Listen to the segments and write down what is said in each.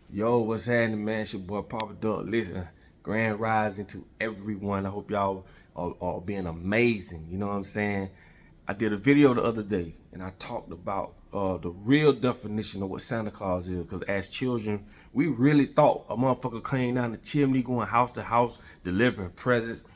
Yo, what's happening, man? It's your boy Papa Duck. Listen, grand rising to everyone. I hope y'all are being amazing. You know what I'm saying? I did a video the other day and I talked about the real definition of what Santa Claus is. Because as children, we really thought a motherfucker came down the chimney, going house to house, delivering presents.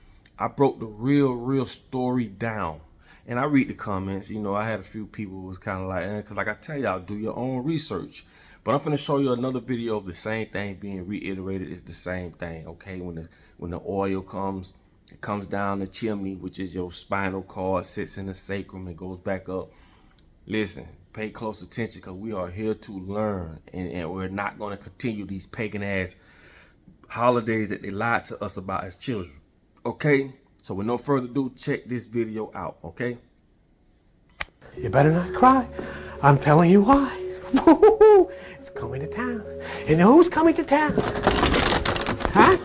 I broke the real story down. And I read the comments. You know, I had a few people who was kind of like, because like I tell y'all, do your own research. But I'm finna show you another video of the same thing being reiterated. It's the same thing, okay? When the oil comes, it comes down the chimney, which is your spinal cord, sits in the sacrum, and goes back up. Listen, pay close attention, because we are here to learn, and we're not going to continue these pagan ass holidays that they lied to us about as children, okay? So with no further ado, check this video out, okay? You better not cry. I'm telling you why. It's coming to town. And who's coming to town? Huh?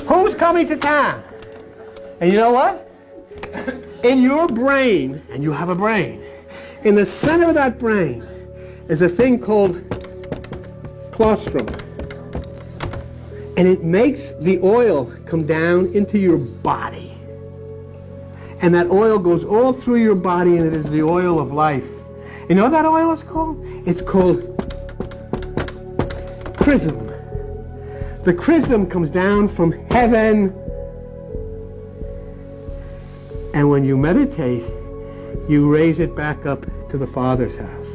Who's coming to town? And you know what? In your brain, and you have a brain, in the center of that brain is a thing called colostrum. And it makes the oil come down into your body. And that oil goes all through your body, and it is the oil of life. You know what that oil is called? It's called chrism. The chrism comes down from heaven. And when you meditate, you raise it back up to the Father's house.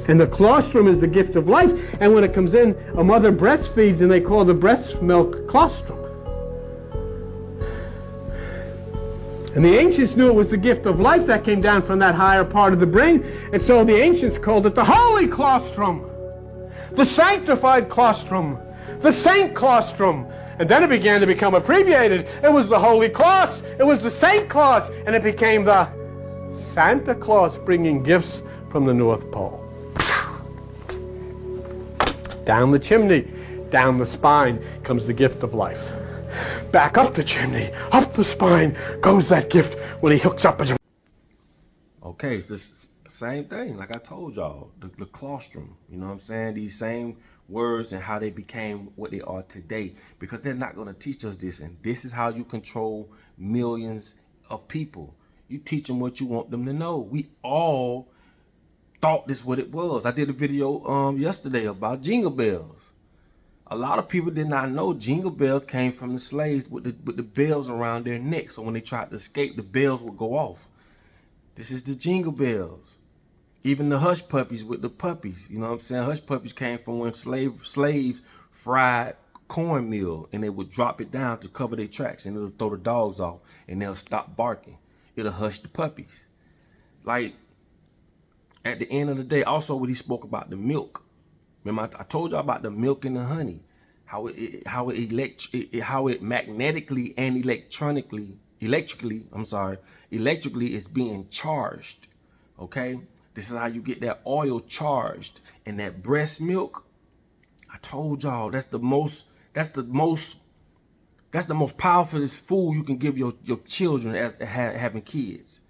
And the colostrum is the gift of life. And when it comes in, a mother breastfeeds, and they call the breast milk colostrum. And the ancients knew it was the gift of life that came down from that higher part of the brain. And so the ancients called it the holy colostrum, the sanctified colostrum, the saint colostrum. And then it began to become abbreviated. It was the Holy Claus, it was the Saint Claus, and it became the Santa Claus bringing gifts from the North Pole. Down the chimney, down the spine comes the gift of life. Back up the chimney, up the spine goes that gift when he hooks up his... Okay, it's the same thing. Like I told y'all, the colostrum. You know what I'm saying? These same words and how they became what they are today. Because they're not going to teach us this. And this is how you control millions of people. You teach them what you want them to know. We all thought this what it was. I did a video yesterday about jingle bells. A lot of people did not know jingle bells came from the slaves with the bells around their neck. So when they tried to escape, the bells would go off. This is the jingle bells. Even the hush puppies with the puppies. You know what I'm saying? Hush puppies came from when slaves fried cornmeal, and they would drop it down to cover their tracks, and it'll throw the dogs off, and they'll stop barking. It'll hush the puppies. Like, at the end of the day, also when he spoke about the milk. Remember, I told y'all about the milk and the honey, how it magnetically and electrically is being charged. Okay, this is how you get that oil charged. And that breast milk, I told y'all, that's the most powerful food you can give your children as having kids.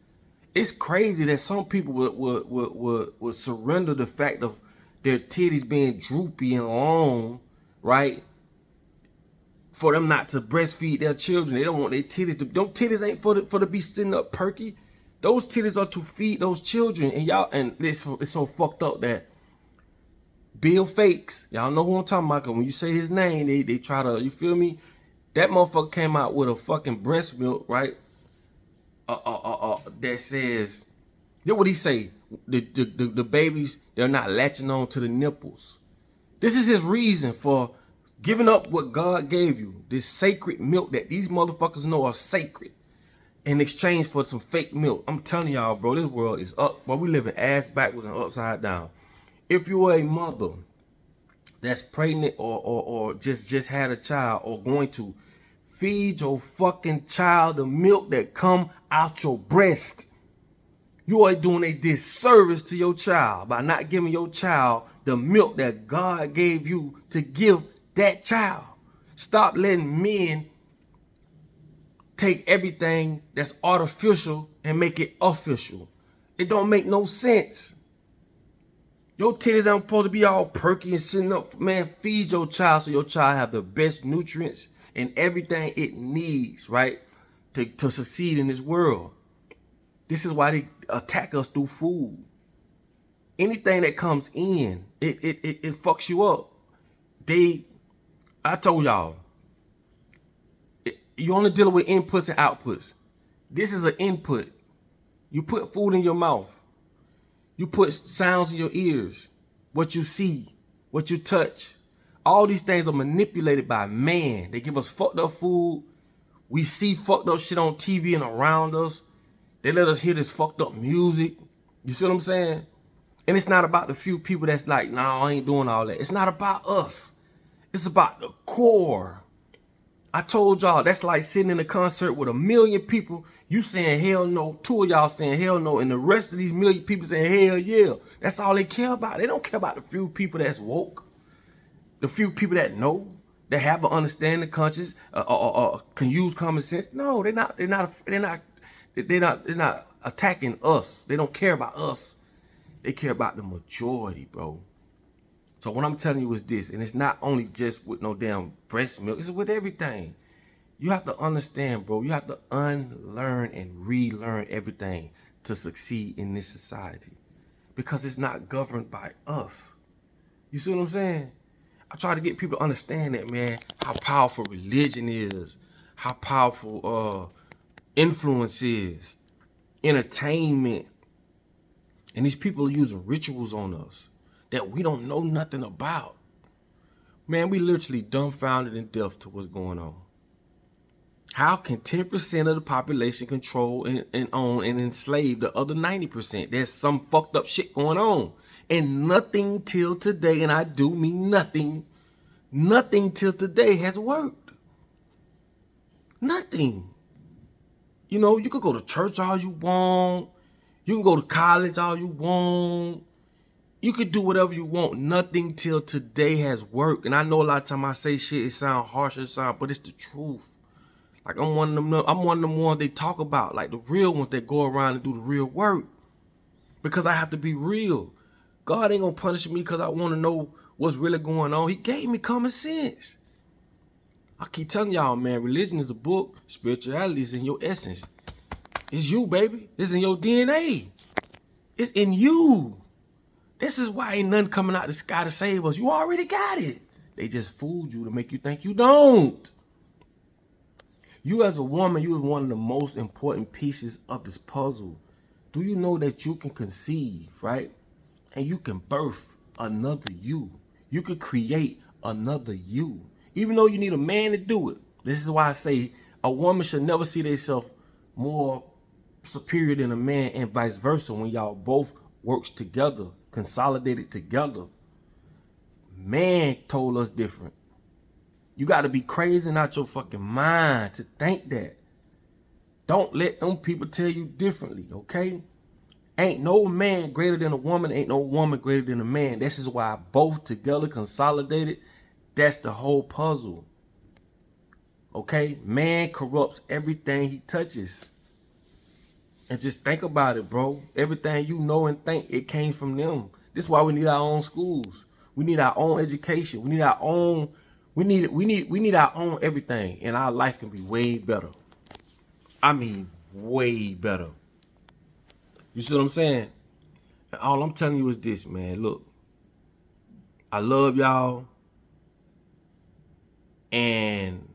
It's crazy that some people would surrender the fact of their titties being droopy and long, right? For them not to breastfeed their children. They don't want their titties to, those titties ain't for to be sitting up perky. Those titties are to feed those children. And y'all, and it's so fucked up that Bill Fakes, y'all know who I'm talking about, 'cause when you say his name, they try to, you feel me? That motherfucker came out with a fucking breast milk, right? That says, you know what he say? The babies, they're not latching on to the nipples. This is his reason for giving up what God gave you, this sacred milk that these motherfuckers know are sacred, in exchange for some fake milk. I'm telling y'all, bro, this world is up. But we living ass backwards and upside down. If you're a mother that's pregnant or just had a child or going to, feed your fucking child the milk that come out your breast. You are doing a disservice to your child by not giving your child the milk that God gave you to give that child. Stop letting men take everything that's artificial and make it official. It don't make no sense. Your titties aren't supposed to be all perky and sitting up. Man, feed your child so your child have the best nutrients and everything it needs, right? To succeed in this world. This is why they attack us through food. Anything that comes in, it fucks you up. I told y'all, you're only dealing with inputs and outputs. This is an input. You put food in your mouth. You put sounds in your ears. What you see, what you touch. All these things are manipulated by man. They give us fucked up food. We see fucked up shit on TV and around us. They let us hear this fucked up music. You see what I'm saying? And it's not about the few people that's like, nah, I ain't doing all that. It's not about us. It's about the core. I told y'all, that's like sitting in a concert with 1 million people. You saying hell no, 2 of y'all saying hell no, and the rest of these 1 million people saying hell yeah. That's all they care about. They don't care about the few people that's woke, the few people that know, that have an understanding, conscious, can use common sense. No, they're not attacking us. They don't care about us. They care about the majority, bro. So what I'm telling you is this, and it's not only just with no damn breast milk, it's with everything. You have to understand, bro. You have to unlearn and relearn everything to succeed in this society, because it's not governed by us. You see what I'm saying? I try to get people to understand that, man, how powerful religion is, how powerful influence is, entertainment. And these people are using rituals on us that we don't know nothing about. Man, we literally dumbfounded and deaf to what's going on. How can 10% of the population control and own and enslave the other 90%? There's some fucked up shit going on. And nothing till today, and I do mean nothing till today has worked. Nothing. You know, you could go to church all you want. You can go to college all you want. You could do whatever you want. Nothing till today has worked. And I know a lot of time I say shit, it sound harsh, but it's the truth. Like I'm one of them ones they talk about, like the real ones that go around and do the real work. Because I have to be real. God ain't gonna punish me because I want to know what's really going on. He gave me common sense. I keep telling y'all, man, religion is a book. Spirituality is in your essence. It's you, baby. It's in your DNA. It's in you. This is why ain't nothing coming out the sky to save us. You already got it. They just fooled you to make you think you don't. You as a woman, you is one of the most important pieces of this puzzle. Do you know that you can conceive, right? And you can birth another you. You could create another you. Even though you need a man to do it. This is why I say a woman should never see themselves more superior than a man, and vice versa. When y'all both works together, consolidated together. Man told us different. You got to be crazy and out your fucking mind to think that. Don't let them people tell you differently, okay? Ain't no man greater than a woman. Ain't no woman greater than a man. This is why both together, consolidated, that's the whole puzzle. Okay? Man corrupts everything he touches. And just think about it, bro. Everything you know and think, it came from them. This is why we need our own schools. We need our own education. We need our own, we need our own everything. And our life can be way better. I mean, way better. You see what I'm saying? And all I'm telling you is this, man. Look, I love y'all. And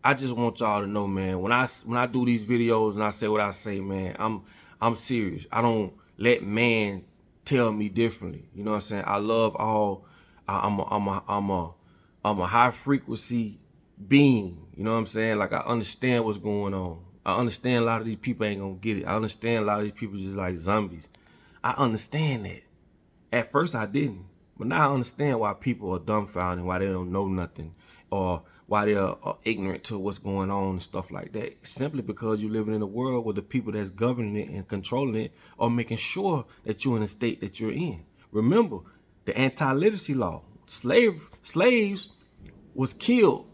I just want y'all to know, man, when I do these videos and I say what I say, man, I'm serious. I don't let man tell me differently. You know what I'm saying? I love all. I'm a high frequency being. You know what I'm saying? Like I understand what's going on. I understand a lot of these people ain't gonna get it. I understand a lot of these people just like zombies. I understand that. At first I didn't, but now I understand why people are dumbfounded, why they don't know nothing, or why they're ignorant to what's going on and stuff like that. It's simply because you're living in a world where the people that's governing it and controlling it are making sure that you're in the state that you're in. Remember, the anti-literacy law. Slaves was killed.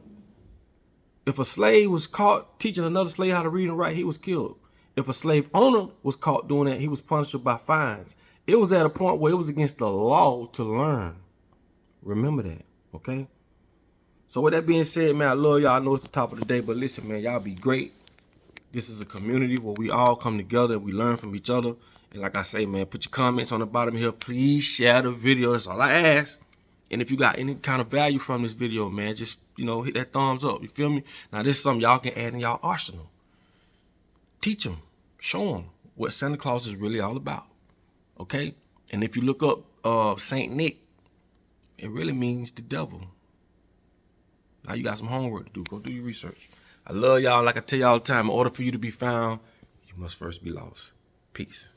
If a slave was caught teaching another slave how to read and write, he was killed. If a slave owner was caught doing that, he was punished by fines. It was at a point where it was against the law to learn. Remember that, okay? So with that being said, man, I love y'all. I know it's the top of the day, but listen, man, y'all be great. This is a community where we all come together and we learn from each other. And like I say, man, put your comments on the bottom here. Please share the video. That's all I ask. And if you got any kind of value from this video, man, just, you know, hit that thumbs up. You feel me? Now, this is something y'all can add in y'all arsenal. Teach them. Show them what Santa Claus is really all about. Okay? And if you look up Saint Nick, it really means the devil. Now you got some homework to do. Go do your research. I love y'all. Like I tell y'all all the time, in order for you to be found, you must first be lost. Peace.